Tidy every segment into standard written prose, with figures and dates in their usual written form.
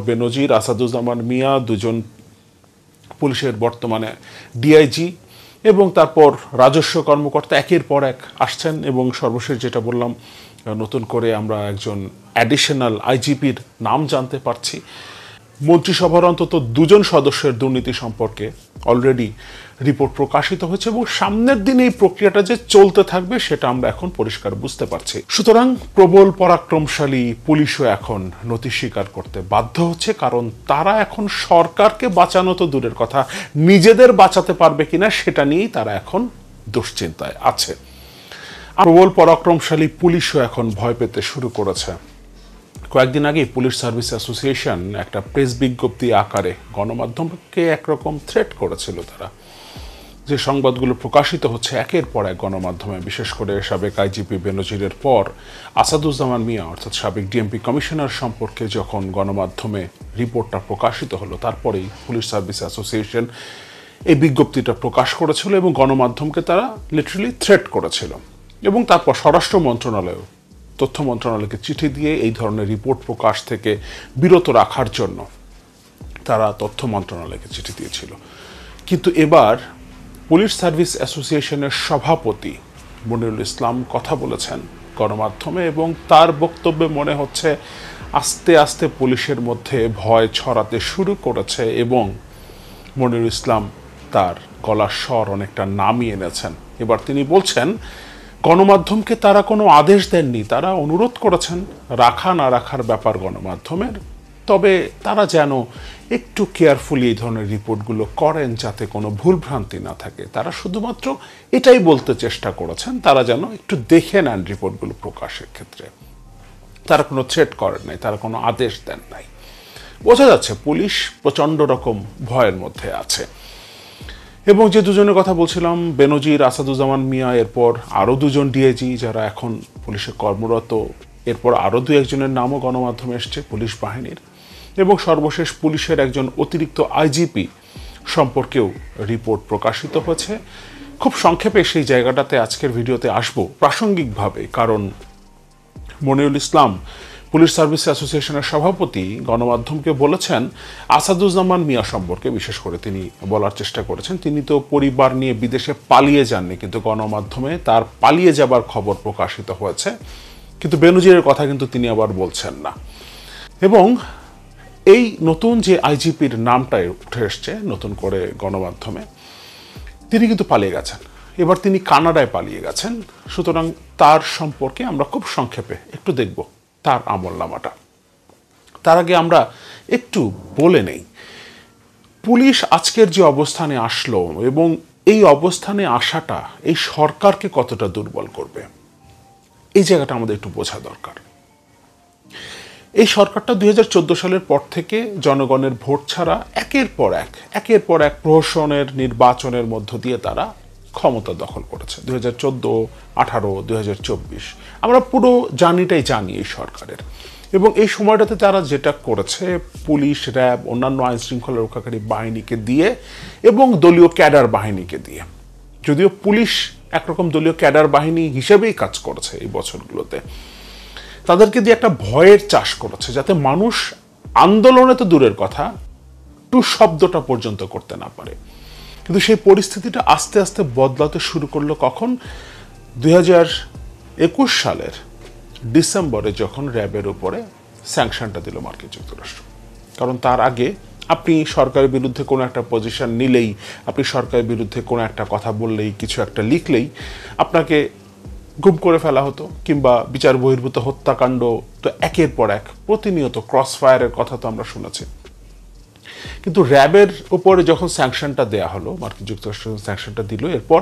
বেনজির, আসাদুজ্জামান মিয়া, দুজন পুলিশের বর্তমানে ডিআইজি, এবং তারপর রাজস্ব কর্মকর্তা একের পর এক আসছেন। এবং সর্বশেষ যেটা বললাম, নতুন করে আমরা একজন অ্যাডিশনাল আইজিপির নাম জানতে পারছি। মন্ত্রিসভার অন্তত দুজন সদস্যের দুর্নীতি সম্পর্কে অলরেডি রিপোর্ট প্রকাশিত হয়েছে, এবং সামনের দিনে এই প্রক্রিয়াটা যে চলতে থাকবে সেটা আমরা এখন পরিষ্কার বুঝতে পারছি। সুতরাং প্রবল পরাক্রমশালী পুলিশও এখন নথি স্বীকার করতে বাধ্য হচ্ছে, কারণ তারা এখন সরকারকে বাঁচানো তো দূরের কথা, নিজেদের বাঁচাতে পারবে কিনা সেটা নিয়েই তারা এখন দুশ্চিন্তায় আছে। প্রবল পরাক্রমশালী পুলিশও এখন ভয় পেতে শুরু করেছে। কয়েকদিন আগে পুলিশ সার্ভিস অ্যাসোসিয়েশন একটা প্রেস বিজ্ঞপ্তি আকারে গণমাধ্যমকে একরকম থ্রেট করেছিল। তারা যে সংবাদগুলো প্রকাশিত হচ্ছে একের পর এক গণমাধ্যমে, বিশেষ করে সাবেক আইজিপি বেনজিরের পর আসাদুজ্জামান মিয়া অর্থাৎ সাবেক ডিএমপি কমিশনার সম্পর্কে যখন গণমাধ্যমে রিপোর্টটা প্রকাশিত হলো, তারপরেই পুলিশ সার্ভিস অ্যাসোসিয়েশন এই বিজ্ঞপ্তিটা প্রকাশ করেছিল এবং গণমাধ্যমকে তারা লিটারালি থ্রেট করেছিল। এবং তারপর স্বরাষ্ট্র মন্ত্রণালয়, তথ্য মন্ত্রণালয়কে চিঠি দিয়ে এই ধরনের রিপোর্ট প্রকাশ থেকে বিরত রাখার জন্য তারা তথ্য মন্ত্রণালয়কে চিঠি দিয়েছিল। কিন্তু এবার পুলিশ সার্ভিস অ্যাসোসিয়েশনের সভাপতি মনিরুল ইসলাম কথা বলেছেন গণমাধ্যমে, এবং তার বক্তব্যে মনে হচ্ছে আস্তে আস্তে পুলিশের মধ্যে ভয় ছড়াতে শুরু করেছে, এবং মনিরুল ইসলাম তার গলার স্বর অনেকটা নামিয়ে এনেছেন। এবার তিনি বলছেন গণমাধ্যমকে তারা কোনো আদেশ দেননি, তারা অনুরোধ করেছেন রাখা না রাখার ব্যাপার গণমাধ্যমের, তবে তারা যেন একটু কেয়ারফুলি এই ধরনের রিপোর্টগুলো করেন যাতে কোনো ভুলভ্রান্তি না থাকে। তারা শুধুমাত্র এটাই বলতে চেষ্টা করেছেন, তারা যেন একটু দেখে নেন রিপোর্টগুলো প্রকাশের ক্ষেত্রে। তারা কোনো থ্রেট করেন নাই, তারা কোনো আদেশ দেন নাই। বোঝা যাচ্ছে পুলিশ প্রচণ্ড রকম ভয়ের মধ্যে আছে। এবং যে দুজনের কথা বলছিলাম, বেনজির, আসাদুজ্জামান মিয়া, এরপর আরও দুজন ডিআইজি যারা এখন পুলিশে কর্মরত, এরপর আরও দু একজনের নামও গণমাধ্যমে এসছে পুলিশ বাহিনীর, এবং সর্বশেষ পুলিশের একজন অতিরিক্ত আইজিপি সম্পর্কেও রিপোর্ট প্রকাশিত হয়েছে। খুব সংক্ষেপে সেই জায়গাটাতে আজকের ভিডিওতে আসবো প্রাসঙ্গিকভাবে, কারণ মনিরুল ইসলাম পুলিশ সার্ভিস অ্যাসোসিয়েশনের সভাপতি গণমাধ্যমকে বলেছেন আসাদুজ্জামান মিয়া সম্পর্কে, বিশেষ করে তিনি বলার চেষ্টা করেছেন তিনি তো পরিবার নিয়ে বিদেশে পালিয়ে যাননি, কিন্তু গণমাধ্যমে তার পালিয়ে যাবার খবর প্রকাশিত হয়েছে, কিন্তু বেনজিরের কথা কিন্তু তিনি আবার বলছেন না। এবং এই নতুন যে আইজিপির নামটাই উঠে এসছে নতুন করে গণমাধ্যমে, তিনি কিন্তু পালিয়ে গেছেন, এবার তিনি কানাডায় পালিয়ে গেছেন। সুতরাং তার সম্পর্কে আমরা খুব সংক্ষেপে একটু দেখব তার আমলনামাটা। তার আগে আমরা একটু বলে নেই পুলিশ আজকের যে অবস্থানে আসলো, এবং এই অবস্থানে আসাটা এই সরকারকে কতটা দুর্বল করবে, এই জায়গাটা আমাদের একটু বোঝা দরকার। এই সরকারটা 2014 সালের পর থেকে জনগণের ভোট ছাড়া একের পর এক প্রহসনের নির্বাচনের মধ্য দিয়ে তারা ক্ষমতা দখল করেছে। 2014, 18, 2024 আমরা পুরো জার্নিটাই জানি এই সরকারের। এবং এই সময়টাতে তারা যেটা করেছে, পুলিশ, র্যাব, অন্যান্য আইন শৃঙ্খলা রক্ষাকারী বাহিনীকে দিয়ে এবং দলীয় ক্যাডার বাহিনীকে দিয়ে, যদিও পুলিশ একরকম দলীয় ক্যাডার বাহিনী হিসেবেই কাজ করেছে এই বছরগুলোতে, তাদেরকে দিয়ে একটা ভয়ের চাষ করেছে যাতে মানুষ আন্দোলনে তো দূরের কথা টু শব্দটা পর্যন্ত করতে না পারে। কিন্তু সেই পরিস্থিতিটা আস্তে আস্তে বদলাতে শুরু করলো কখন? 2021 সালের ডিসেম্বরে যখন র্যাবের উপরে স্যাংশনটা দিল মার্কিন যুক্তরাষ্ট্র। কারণ তার আগে আপনি সরকারের বিরুদ্ধে কোনো একটা পজিশন নিলেই, আপনি সরকারের বিরুদ্ধে কোনো একটা কথা বললেই, কিছু একটা লিখলেই আপনাকে গুম করে ফেলা হতো, কিংবা বিচার বহির্ভূত হত্যাকাণ্ড তো একের পর এক প্রতিনিয়ত ক্রস ফায়ারের কথা তো আমরা শুনেছি। কিন্তু র্যাবের উপরে যখন স্যাংশনটা দেয়া হলো, মার্কিন যুক্তরাষ্ট্র স্যাংশনটা দিল, এরপর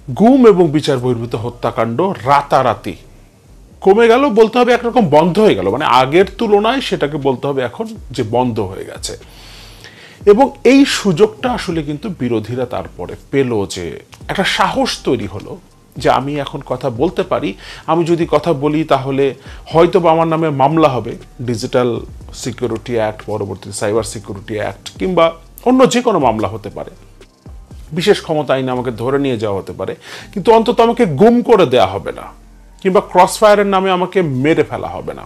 গুম এবং বিচার বহির্ভূত হত্যাকাণ্ড রাতারাতি কমে গেল, বলতে হবে একরকম বন্ধ হয়ে গেল, মানে আগের তুলনায় সেটাকে বলতে হবে এখন যে বন্ধ হয়ে গেছে। এবং এই সুযোগটা আসলে কিন্তু বিরোধীরা তারপরে পেল, যে একটা সাহস তৈরি হলো যে আমি এখন কথা বলতে পারি, আমি যদি কথা বলি তাহলে হয়তো বা আমার নামে মামলা হবে, ডিজিটাল সিকিউরিটি অ্যাক্ট, পরবর্তী সাইবার সিকিউরিটি অ্যাক্ট, কিংবা অন্য যে কোনো মামলা হতে পারে, বিশেষ ক্ষমতা আইনে আমাকে ধরে নিয়ে যাওয়া হতে পারে, কিন্তু অন্তত আমাকে গুম করে দেয়া হবে না, কিংবা ক্রস ফায়ারের নামে আমাকে মেরে ফেলা হবে না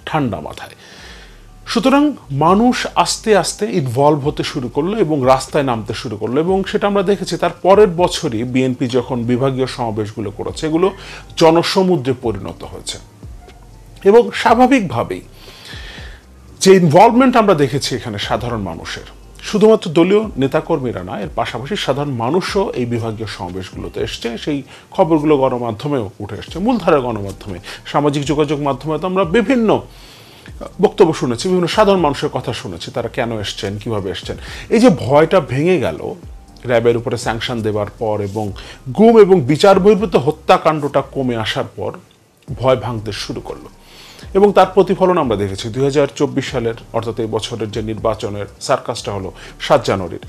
ঠান্ডা মাথায়। সুতরাং মানুষ আস্তে আস্তে ইনভলভ হতে শুরু করলো এবং রাস্তায় নামতে শুরু করলো, এবং সেটা আমরা দেখেছি তার পরের বছরই বিএনপি যখন বিভাগীয় সমাবেশগুলো করেছে এগুলো জনসমুদ্রে পরিণত হয়েছে। এবং স্বাভাবিকভাবেই যে ইনভলভমেন্ট আমরা দেখেছি এখানে সাধারণ মানুষের, শুধুমাত্র দলীয় নেতাকর্মীরা না, এর পাশাপাশি সাধারণ মানুষও এই বিভাগীয় সমাবেশগুলোতে এসছে। সেই খবরগুলো গণমাধ্যমেও উঠে এসছে, মূলধারা গণমাধ্যমে, সামাজিক যোগাযোগ মাধ্যমে তো আমরা বিভিন্ন বক্তব্য শুনেছি, বিভিন্ন সাধারণ মানুষের কথা শুনেছি, তারা কেন এসছেন, কিভাবে এসছেন। এই যে ভয়টা ভেঙে গেল র্যাবের উপরে স্যাংশন দেওয়ার পর এবং গুম এবং বিচার বহির্ভূত হত্যাকাণ্ডটা কমে আসার পর ভয় ভাঙতে শুরু করলো, এবং তার প্রতিফলন আমরা দেখেছি 2024 সালের, অর্থাৎ এই বছরের যে নির্বাচনের সার্কাসটা হলো 7 জানুয়ারির,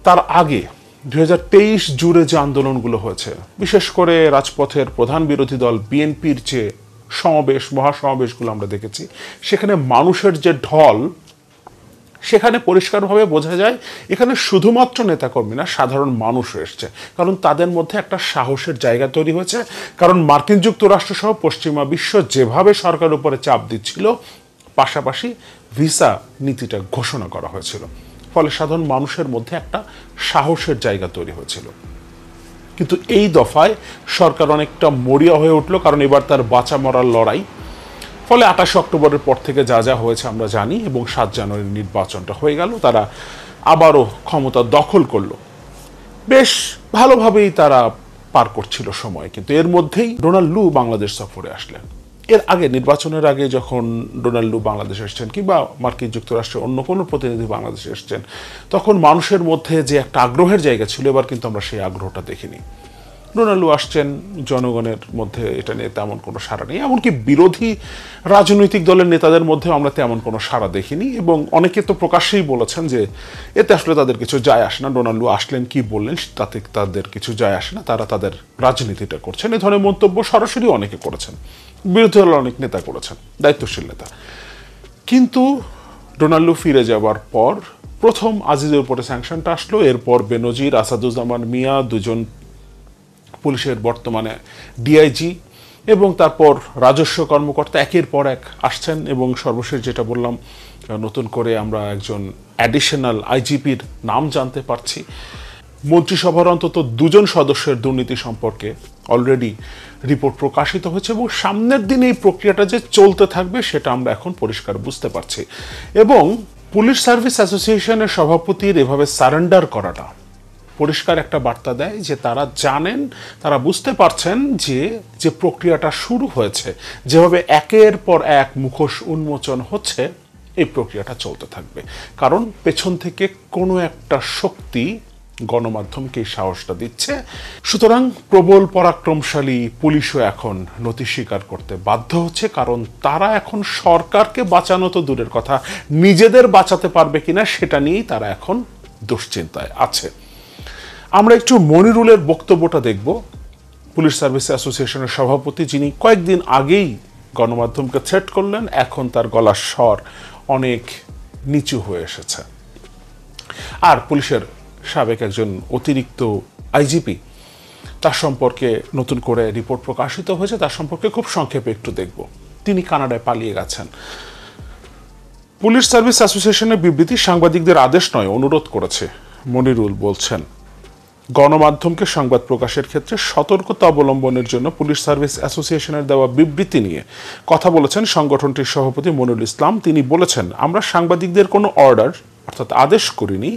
তার আগে 2023 জুড়ে যে আন্দোলনগুলো হয়েছে, বিশেষ করে রাজপথের প্রধান বিরোধী দল বিএনপির যে সমাবেশ, মহাসমাবেশগুলো আমরা দেখেছি, সেখানে মানুষের যে ঢল, সেখানে পরিষ্কারভাবে বোঝা যায় এখানে শুধুমাত্র নেতাকর্মী না, সাধারণ মানুষ এসছে। কারণ তাদের মধ্যে একটা সাহসের জায়গা তৈরি হয়েছে, কারণ মার্কিন যুক্তরাষ্ট্র সহ পশ্চিমা বিশ্ব যেভাবে সরকারের উপরে চাপ দিচ্ছিল, পাশাপাশি ভিসা নীতিটা ঘোষণা করা হয়েছিল, ফলে সাধারণ মানুষের মধ্যে একটা সাহসের জায়গা তৈরি হয়েছিল। কিন্তু এই দফায় সরকার অনেকটা মরিয়া হয়ে উঠলো, কারণ এবার তার বাঁচা মরার লড়াই। ফলে 28 অক্টোবরের পর থেকে যা যা হয়েছে আমরা জানি, এবং 7 জানুয়ারির নির্বাচনটা হয়ে গেল, তারা আবারও ক্ষমতা দখল করলো। বেশ ভালোভাবেই তারা পার করছিল সময়, কিন্তু এর মধ্যেই ডোনাল্ড লু বাংলাদেশ সফরে আসলেন। এর আগে, নির্বাচনের আগে যখন ডোনাল্ড লু বাংলাদেশে এসছেন, কিংবা মার্কিন যুক্তরাষ্ট্রের অন্য কোনো প্রতিনিধি বাংলাদেশে এসছেন, তখন মানুষের মধ্যে যে একটা আগ্রহের জায়গা ছিল, এবার কিন্তু আমরা সেই আগ্রহটা দেখিনি। ডোনাল্ড লু আসছেন, জনগণের মধ্যে এটা নিয়ে তেমন কোনো সাড়া নেই, এমনকি বিরোধী রাজনৈতিক দলের নেতাদের মধ্যে আমরা তেমন কোনো সাড়া দেখিনি, এবং অনেকে তো প্রকাশ্যেই বলেছেন যে এতে আসলে তাদের কিছু যায় আসে না, ডোনাল্ড লু আসলেন কি বললেন তাতে তাদের কিছু যায় আসে না, তারা তাদের রাজনীতিটা করছেন। এ ধরনের মন্তব্য সরাসরি অনেকে করেছেন, বিরোধী দলের অনেক নেতা করেছেন, দায়িত্বশীল নেতা। কিন্তু ডোনাল্ড লু ফিরে যাওয়ার পর প্রথম আজিজের উপরে স্যাংশনটা আসলো, এরপর বেনজির, আসাদুজ্জামান মিয়া, দুজন পুলিশের বর্তমানে ডিআইজি, এবং তারপর রাজস্ব কর্মকর্তা একের পর এক আসছেন, এবং সর্বশেষ যেটা বললাম, নতুন করে আমরা একজন অ্যাডিশনাল আইজিপির নাম জানতে পারছি। মন্ত্রিসভার অন্তত 2জন সদস্যের দুর্নীতি সম্পর্কে অলরেডি রিপোর্ট প্রকাশিত হয়েছে, এবং সামনের দিনে এই প্রক্রিয়াটা যে চলতে থাকবে সেটা আমরা এখন পরিষ্কার বুঝতে পারছি। এবং পুলিশ সার্ভিস অ্যাসোসিয়েশনের সভাপতির এভাবে সারেন্ডার করাটা পরিষ্কার একটা বার্তা দেয় যে তারা জানেন, তারা বুঝতে পারছেন যে যে প্রক্রিয়াটা শুরু হয়েছে, যেভাবে একের পর এক মুখোশ উন্মোচন হচ্ছে, এই প্রক্রিয়াটা চলতে থাকবে। কারণ পেছন থেকে কোনো একটা শক্তি গণমাধ্যমকে এই সাহসটা দিচ্ছে। সুতরাং প্রবল পরাক্রমশালী পুলিশও এখন নতি স্বীকার করতে বাধ্য হচ্ছে, কারণ তারা এখন সরকারকে বাঁচানো তো দূরের কথা, নিজেদের বাঁচাতে পারবে কিনা সেটা নিয়েই তারা এখন দুশ্চিন্তায় আছে। আমরা একটু মনিরুলের বক্তব্যটা দেখব, পুলিশ সার্ভিস অ্যাসোসিয়েশনের সভাপতি, যিনি কয়েকদিন আগেই গণমাধ্যমকে থ্রেট করলেন, এখন তার গলার স্বর অনেক নিচু হয়ে এসেছে। আর পুলিশের সাবেক একজন অতিরিক্ত আইজিপি, তার সম্পর্কে নতুন করে রিপোর্ট প্রকাশিত হয়েছে, তার সম্পর্কে খুব সংক্ষেপে একটু দেখব। তিনি কানাডায় পালিয়ে গেছেন। পুলিশ সার্ভিস অ্যাসোসিয়েশনের বিবৃতি সাংবাদিকদের আদেশ নয়, অনুরোধ করেছে। মনিরুল বলছেন, গণমাধ্যমকে সংবাদ প্রকাশের ক্ষেত্রে সতর্কতা অবলম্বনের জন্য পুলিশ সার্ভিস অ্যাসোসিয়েশনের দেওয়া বিবৃতি নিয়ে কথা বলেছেন সংগঠনটির সভাপতি মনিরুল ইসলাম। তিনি বলেছেন, আমরা সাংবাদিকদের কোনো অর্ডার অর্থাৎ আদেশ করিনি,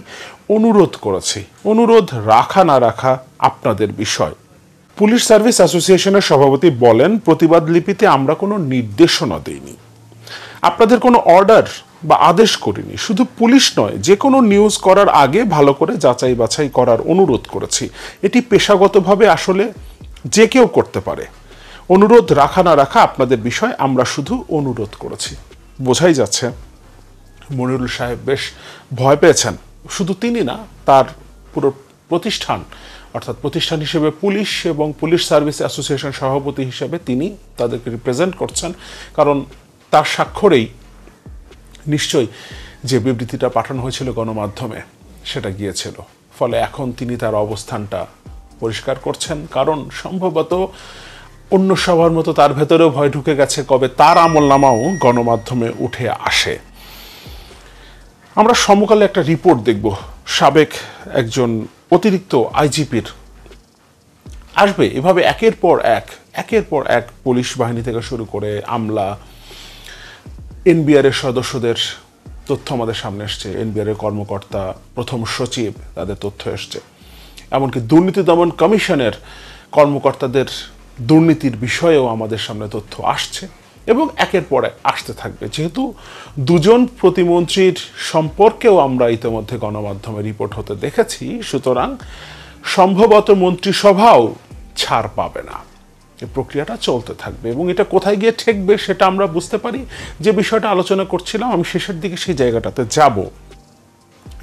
অনুরোধ করেছি। অনুরোধ রাখা না রাখা আপনাদের বিষয়। পুলিশ সার্ভিস অ্যাসোসিয়েশনের সভাপতি বলেন, প্রতিবাদ লিপিতে আমরা কোনো নির্দেশনা দেইনি, আপনাদের কোনো অর্ডার বা আদেশ করিনি। শুধু পুলিশ নয়, যে কোনো নিউজ করার আগে ভালো করে যাচাই বাছাই করার অনুরোধ করেছি। এটি পেশাগতভাবে আসলে যে কেউ করতে পারে। অনুরোধ রাখা না রাখা আপনাদের বিষয়, আমরা শুধু অনুরোধ করেছি। বোঝাই যাচ্ছে মনিরুল সাহেব বেশ ভয় পেয়েছেন। শুধু তিনি না, তার পুরো প্রতিষ্ঠান, অর্থাৎ প্রতিষ্ঠান হিসেবে পুলিশ এবং পুলিশ সার্ভিস অ্যাসোসিয়েশন সভাপতি হিসেবে তিনি তাদেরকে রিপ্রেজেন্ট করছেন, কারণ তার স্বাক্ষরেই নিশ্চয়ই যে বিবৃতিটা পাঠানো হয়েছিল গণমাধ্যমে সেটা গিয়েছিল। ফলে এখন তিনি তার অবস্থানটা পরিষ্কার করছেন, কারণ সম্ভবত অন্য সবার মতো তার ভেতরেও ভয় ঢুকে গেছে কবে তার আমলনামাও গণমাধ্যমে উঠে আসে। আমরা সমকালে একটা রিপোর্ট দেখব সাবেক একজন অতিরিক্ত আইজিপির। আসবে এভাবে একের পর এক পুলিশ বাহিনী থেকে শুরু করে আমলা, এনবিআর এর সদস্যদের তথ্য আমাদের সামনে এসছে, এনবিআর এর কর্মকর্তা, প্রথম সচিব, তাদের তথ্য এসছে, এমনকি দুর্নীতি দমন কমিশনের কর্মকর্তাদের দুর্নীতির বিষয়েও আমাদের সামনে তথ্য আসছে এবং একের পর এক আসতে থাকবে। যেহেতু দুজন প্রতিমন্ত্রীর সম্পর্কেও আমরা ইতিমধ্যে গণমাধ্যমে রিপোর্ট হতে দেখেছি, সুতরাং সম্ভবত মন্ত্রিসভাও ছাড় পাবে না। এই প্রক্রিয়াটা চলতে থাকবে এবং এটা কোথায় গিয়ে ঠেকবে সেটা আমরা বুঝতে পারি। যে বিষয়টা আলোচনা করছিলাম, আমি শেষের দিকে সেই জায়গাটাতে যাব।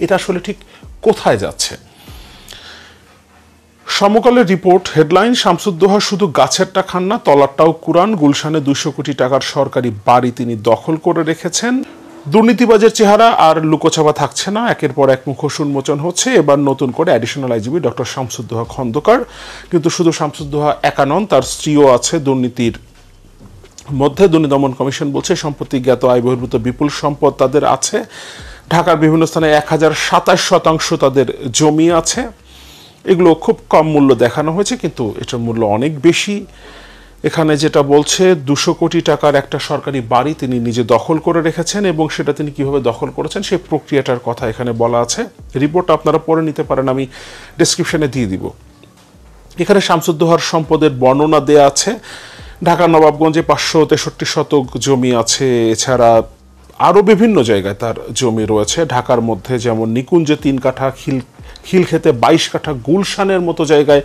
এটা আসলে ঠিক কোথায় যাচ্ছে? সমকালের রিপোর্ট হেডলাইন, শামসুদ্দোহা শুধু গাছেরটা খান না, তলারটাও কুরান। গুলশানে 200 কোটি টাকার সরকারি বাড়ি তিনি দখল করে রেখেছেন। দুর্নীতিবাজের চেহারা আর লুকোছাপা থাকছে না, একের পর এক মুখোশ উন্মোচন হচ্ছে। এবার নতুন করে additional IGP doctor Shamsuddoha Khandakar. কিন্তু শুধু শামসুদ্দোহা একা নন, তার স্ত্রীও আছে দুর্নীতির মধ্যে। দুর্নীতি দমন কমিশন বলছে সম্পত্তি জ্ঞাত আয় বহির্ভূত বিপুল সম্পদ তাদের আছে। ঢাকার বিভিন্ন স্থানে 1027% তাদের জমি আছে। এগুলো খুব কম মূল্য দেখানো হয়েছে, কিন্তু এটার মূল্য অনেক বেশি। এখানে যেটা বলছে 200 কোটি টাকার একটা সরকারি বাড়ি তিনি নিজে দখল করে রেখেছেন এবং সেটা তিনি কিভাবে দখল করেছেন সেই প্রক্রিয়াটার কথা এখানে বলা আছে। রিপোর্টটা আপনারা পড়ে নিতে পারেন, আমি ডেসক্রিপশনে দিয়ে দিব। এখানে শামসুদ্দোহার সম্পদের বর্ণনা দেয়া আছে। ঢাকার নবাবগঞ্জে 563 শতক জমি আছে, এছাড়া আরও বিভিন্ন জায়গায় তার জমি রয়েছে। ঢাকার মধ্যে যেমন নিকুঞ্জে 3 কাঠা, খিলক্ষেতে 22 কাঠা, গুলশানের মতো জায়গায়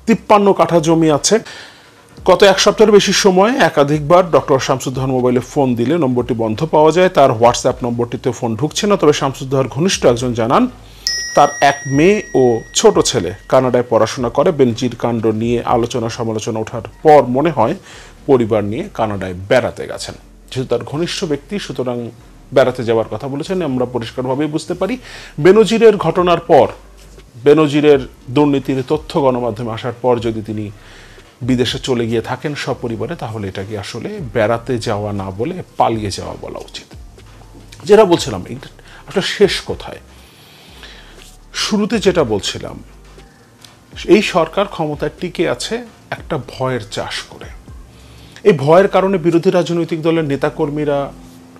53 কাঠা জমি আছে। গত এক সপ্তাহের বেশি সময় একাধিকবার ডক্টর শামসুদ্দোহার মোবাইলে ফোন দিলে নম্বরটি বন্ধ পাওয়া যায়। তার হোয়াটসঅ্যাপ নম্বরটিতে ফোন ঢুকছে না। তবে শামসুদ্দোহার ঘনিষ্ঠ একজন জানান তার এক মেয়ে ও ছোট ছেলে কানাডায় পড়াশোনা করে। বেনজির কাণ্ড নিয়ে আলোচনা সমালোচনা ওঠার পর মনে হয় পরিবার নিয়ে কানাডায় বেড়াতে গেছেন। যেহেতু তার ঘনিষ্ঠ ব্যক্তি, সুতরাং বেড়াতে যাওয়ার কথা বলেছেন, আমরা পরিষ্কারভাবেই বুঝতে পারি। বেনজিরের ঘটনার পর, বেনজিরের দুর্নীতির তথ্য গণমাধ্যমে আসার পর যদি তিনি বিদেশে চলে গিয়ে থাকেন সপরিবারে, তাহলে এটাকে আসলে বেড়াতে যাওয়া না বলে পালিয়ে যাওয়া বলা উচিত। যেটা বলছিলাম, একটা শেষ কোথায়, শুরুতে যেটা বলছিলাম, এই সরকার ক্ষমতায় টিকে আছে একটা ভয়ের চাষ করে। এই ভয়ের কারণে বিরোধী রাজনৈতিক দলের নেতাকর্মীরা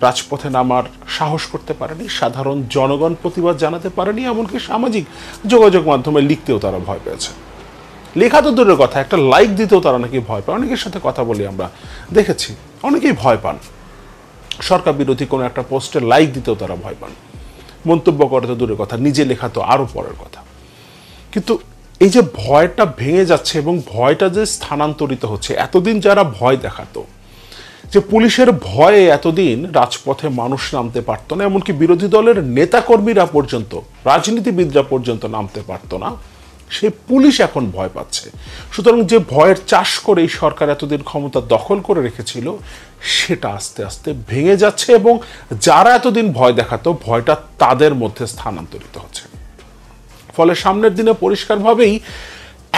রাজপথে নামার সাহস করতে পারেনি, সাধারণ জনগণ প্রতিবাদ জানাতে পারেনি, এমনকি সামাজিক যোগাযোগ মাধ্যমে লিখতেও তারা ভয় পেয়েছে। লেখা তো দূরের কথা, একটা লাইক দিতেও তারা নাকি ভয় পায়। অনেকের সাথে কথা বলি আমরা, দেখেছি অনেকেই ভয় পান। সরকার বিরোধী কোনো একটা পোস্টে লাইক দিতেও তারা ভয় পান। মন্তব্য করে তো দূরের কথা, নিজে লেখা তো আরও পরের কথা। কিন্তু এই যে ভয়টা ভেঙে যাচ্ছে এবং ভয়টা যে স্থানান্তরিত হচ্ছে, এতদিন যারা ভয় দেখাতো, যে পুলিশের ভয়ে এতদিন রাজপথে মানুষ নামতে পারতো না, এমনকি বিরোধী দলের নেতাকর্মীরা পর্যন্ত, রাজনীতিবিদরা পর্যন্ত নামতে পারতো না, সে পুলিশ এখন ভয় পাচ্ছে। সুতরাং যে ভয়ের চাষ করে এই সরকার এতদিন ক্ষমতা দখল করে রেখেছিল, সেটা আস্তে আস্তে ভেঙে যাচ্ছে এবং যারা এতদিন ভয় দেখাতো, ভয়টা তাদের মধ্যে স্থানান্তরিত হচ্ছে। ফলে সামনের দিনে পরিষ্কারভাবেই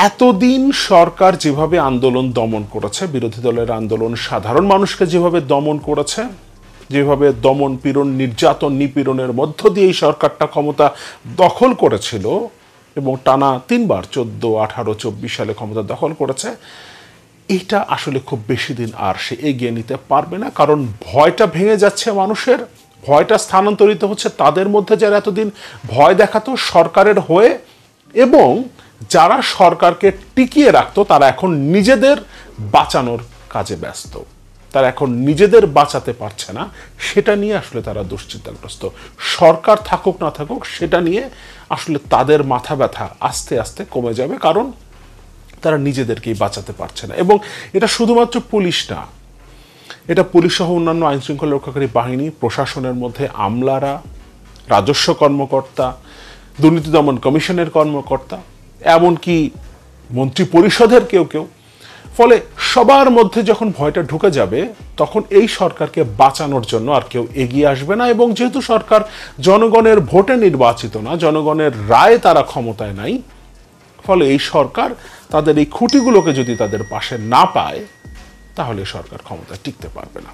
এতদিন সরকার যেভাবে আন্দোলন দমন করেছে, বিরোধী দলের আন্দোলন, সাধারণ মানুষকে যেভাবে দমন করেছে, যেভাবে দমন পীড়ন, নির্যাতন, নিপীড়নের মধ্য দিয়ে এই সরকারটা ক্ষমতা দখল করেছিল এবং টানা 3 বার 14, 18, 24 সালে ক্ষমতা দখল করেছে, এটা আসলে খুব বেশি দিন আর সে এগিয়ে নিতে পারবে না। কারণ ভয়টা ভেঙে যাচ্ছে মানুষের, ভয়টা স্থানান্তরিত হচ্ছে তাদের মধ্যে যারা এতদিন ভয় দেখাতো সরকারের হয়ে, এবং যারা সরকারকে টিকিয়ে রাখতো তারা এখন নিজেদের বাঁচানোর কাজে ব্যস্ত। তারা এখন নিজেদের বাঁচাতে পারছে না, সেটা নিয়ে আসলে তারা দুশ্চিন্তাগ্রস্ত। সরকার থাকুক না থাকুক সেটা নিয়ে আসলে তাদের মাথা ব্যথা আস্তে আস্তে কমে যাবে, কারণ তারা নিজেদেরকেই বাঁচাতে পারছে না। এবং এটা শুধুমাত্র পুলিশ না, এটা পুলিশ সহ অন্যান্য আইনশৃঙ্খলা রক্ষাকারী বাহিনী, প্রশাসনের মধ্যে আমলারা, রাজস্ব কর্মকর্তা, দুর্নীতি দমন কমিশনের কর্মকর্তা, এমনকি মন্ত্রী পরিষদের কেউ কেউ। ফলে সবার মধ্যে যখন ভয়টা ঢুকে যাবে, তখন এই সরকারকে বাঁচানোর জন্য আর কেউ এগিয়ে আসবে না। এবং যেহেতু সরকার জনগণের ভোটে নির্বাচিত না, জনগণের রায়ে তারা ক্ষমতায় নাই, ফলে এই সরকার তাদের এই খুঁটিগুলোকে যদি তাদের পাশে না পায়, তাহলে সরকার ক্ষমতায় টিকতে পারবে না।